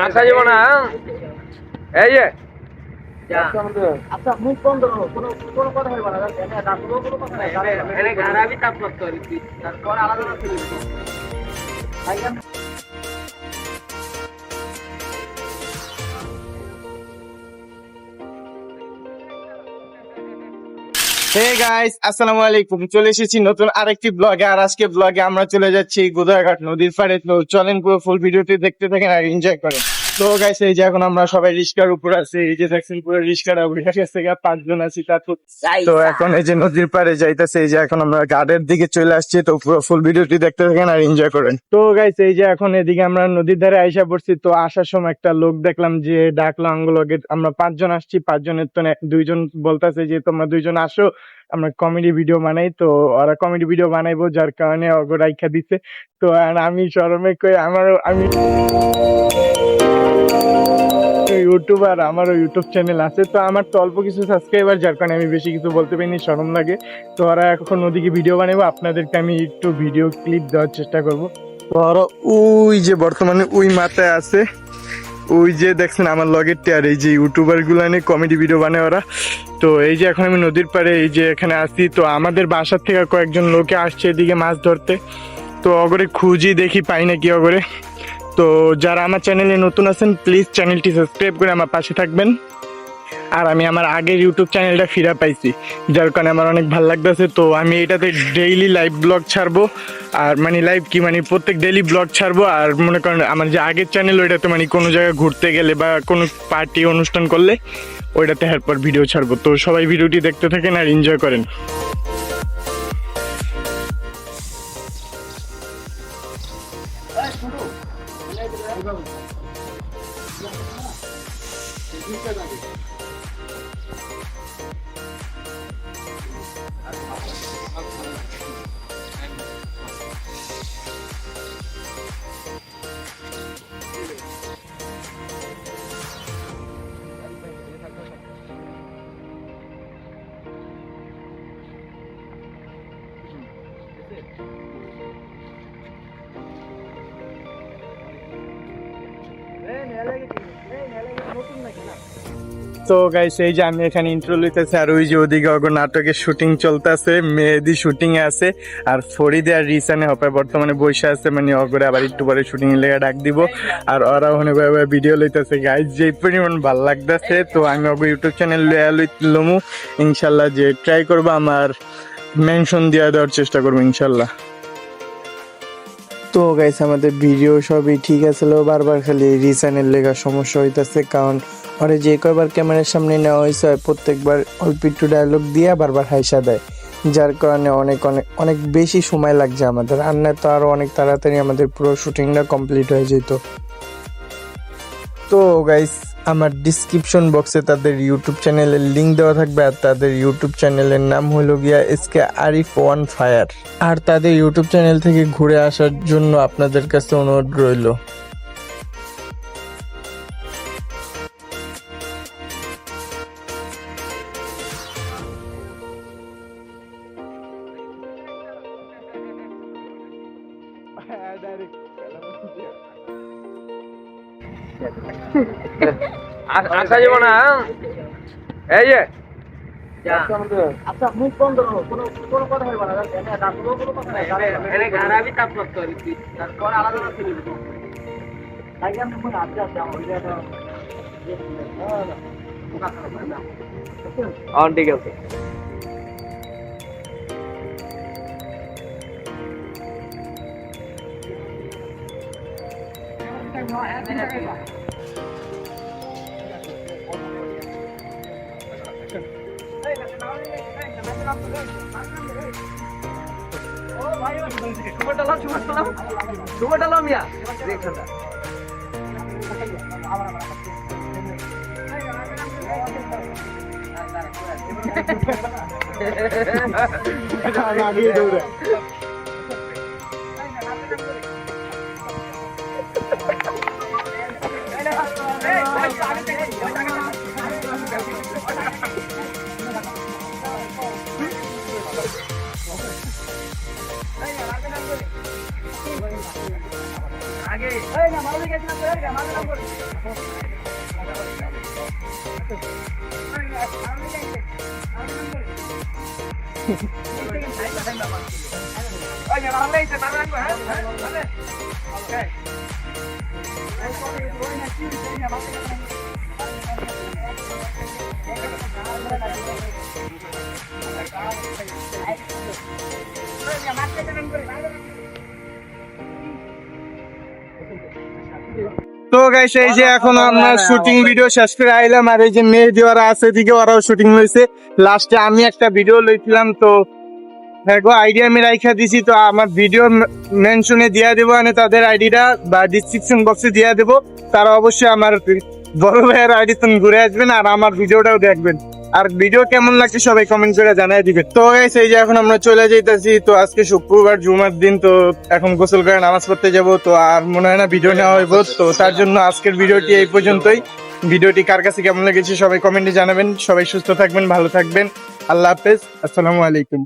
আসা যাব না এই যে আচ্ছা মুখ বন্ধ করো, কোনো কথা বলবা না, কোনো কথা নাই, এনে গারাবি তাপমাত্রা আর কি তারপর আলাদা আলাদা ছিল ভাই। হে গাইস, আসসালামু আলাইকুম। চলে এসেছি নতুন আরেকটি ব্লগে। আর আজকে ব্লগে আমরা চলে যাচ্ছি গোদাঘাট নদীর পাড়ে। তো চলেন পুরো ফুল ভিডিওটি দেখতে থাকেন আর এনজয় করেন। তো গাইস, এই যে এখন আমরা সবাই রিস্কার উপর আছি। এই যে দেখছেন পুরো রিস্কাটা উঠে গেছে, 5 জন আছি। তারপর তো এখন এই যে নদীর পাড়ে যাইতেছে। এই যে এখন আমরা ঘাটের দিকে চলে আসছি। তো পুরো ফুল ভিডিওটি দেখতে থাকেন আর এনজয় করেন। তো গাইস, এই যে এখন এদিকে আমরা নদীর ধারে আইসা পড়ছি। তো আসার সময় একটা লোক দেখলাম যে ডাকলো আঙ্গুলকে। আমরা 5 জন আসছি, 5 জনের তো 2 জন বলতেছে যে তোমরা 2 জন আসো, আমরা কমেডি ভিডিও বানাই। তো ওরা কমেডি ভিডিও বানাইবো, যার কারণে ওগো রাইখা দিছে। তো আর আমি শরমে কই আমি ইউটিউবার, আমারও ইউটিউব চ্যানেল আছে। তো আমার তো অল্প কিছু সাবস্ক্রাইবার, যার কারণে আমি বেশি কিছু বলতে পারিনি, শরম লাগে। তো ওরা এখন ওদিকে ভিডিও বানাবো, আপনাদেরকে আমি একটু ভিডিও ক্লিপ দেওয়ার চেষ্টা করবো। তো ওরা ওই যে বর্তমানে ওই মাথায় আছে, ওই যে দেখছেন আমার লগের টিয়ার, এই যে ইউটিউবার গুলা নিয়ে কমেডি ভিডিও বানায় ওরা। তো এই যে এখন আমি নদীর পাড়ে এই যে এখানে আসি। তো আমাদের বাসার থেকে কয়েকজন লোকে আসছে এদিকে মাছ ধরতে। তো অগরে খুঁজি দেখি পাই না কি অগরে। তো যারা আমার চ্যানেলে নতুন আছেন, প্লিজ চ্যানেলটি সাবস্ক্রাইব করে আমার পাশে থাকবেন। আর আমি আমার আগের ইউটিউব চ্যানেলটা ফিরে পাইছি, যার কারণে আমার অনেক ভালো লাগতেছে। তো আমি এটাতে ডেইলি লাইভ ব্লগ ছাড়বো। আর মানে লাইভ কি মানে প্রত্যেক ডেইলি ব্লগ ছাড়বো। আর মনে করেন আমার যে আগের চ্যানেল, ওইটাতে মানে কোনো জায়গায় ঘুরতে গেলে বা কোনো পার্টি অনুষ্ঠান করলে ওইটাতে এরপর ভিডিও ছাড়বো। তো সবাই ভিডিওটি দেখতে থাকেন আর এনজয় করেন। তো গাইস, এই যে আমি এখানে ইন্ট্রো লইতেছি। আর ওই যে ওদিকে অগর নাটকের শুটিং চলতেছে, মেহেদি শুটিং এ আছে। আর ফরিদে আর রিসানে হবে বর্তমানে বসে আছে, মানে অগরে আবার একটু পরে শুটিং এর লেগে ডাক দিব। আর ওরা ওখানে ভিডিও লইতেছে। গাইস, যে পরিমাণ ভালো লাগতেছে। তো আমি অগর ইউটিউব চ্যানেল লমু ইনশাল্লাহ, যে ট্রাই করবো আমার মেনশন দেওয়ার চেষ্টা করবো ইনশাল্লাহ। তো গাইস, আমাদের ভিডিও সবই ঠিক আছিল, বারবার খালি রিসানের লেগা সমস্যা হইতেছে। কারণ ওরে যে কয়বার ক্যামেরার সামনে নেওয়া হয়েছে, প্রত্যেকবার অল্প একটু ডায়লগ দিয়ে বারবার হাইসা দেয়, যার কারণে অনেক অনেক অনেক বেশি সময় লাগছে আমাদের। আর না তো আরো অনেক তাড়াতাড়ি আমাদের পুরো শুটিংটা কমপ্লিট হয়ে যেত। তো গাইস, আমার ডিসক্রিপশন বক্সে তাদের ইউটিউব চ্যানেলের লিঙ্ক দেওয়া থাকবে। আর তাদের ইউটিউব চ্যানেলের নাম হলো গিয়া এসকে আরিফ ওয়ান ফায়ার। আর তাদের ইউটিউব চ্যানেল থেকে ঘুরে আসার জন্য আপনাদের কাছে অনুরোধ রইল। আসা যাব না এই যে আচ্ছা মুখ বন্ধ করো, কোনো কথা বলবা না, কোনো কথা নাই, এনে গারাবি তাপমাত্রা আর কি তারপর আলাদা আলাদা ছিল ভাই। আমি ফোন আজকে আছে আমার ভিডিওটা অন ঠিক আছে। সুপার ডালাম মিয়া দেখছেন এই না মারলে গেছিলাম তো এই মারলে না করে তো গাইস এই যে এখন আমরা শুটিং ভিডিও শেষ করে আইলাম, আর এই যে মেহেদি ওরা আছে এদিকে, ওরাও শুটিং লইছে। লাস্টে আমি একটা ভিডিও লইছিলাম, তো আইডিয়া আমি রাইখা দিছি, তো আমার ভিডিও মেনশনে দিয়া দেবো, মানে তাদের আইডিটা বা ডিসক্রিপশন বক্সে দিয়া দেবো। তারা অবশ্যই আমার বড় ভাইয়ের আইডি ঘুরে আসবেন আর আমার ভিডিওটাও দেখবেন। আর ভিডিও কেমন লাগছে সবাই কমেন্ট করে জানাই দিবেন। তো গাইস এই যে এখন আমরা চলে যাইতাছি, তো আজকে শুক্রবার জুমার দিন, তো এখন গোসল করে নামাজ পড়তে যাব, তো আর মনে হয় না ভিডিও নেওয়া হইব। তো তার জন্য আজকের ভিডিওটি এই পর্যন্তই। ভিডিওটি কার কাছে কেমন লেগেছে সবাই কমেন্টে জানাবেন। সবাই সুস্থ থাকবেন, ভালো থাকবেন। আল্লাহ হাফেজ, আসসালামু আলাইকুম।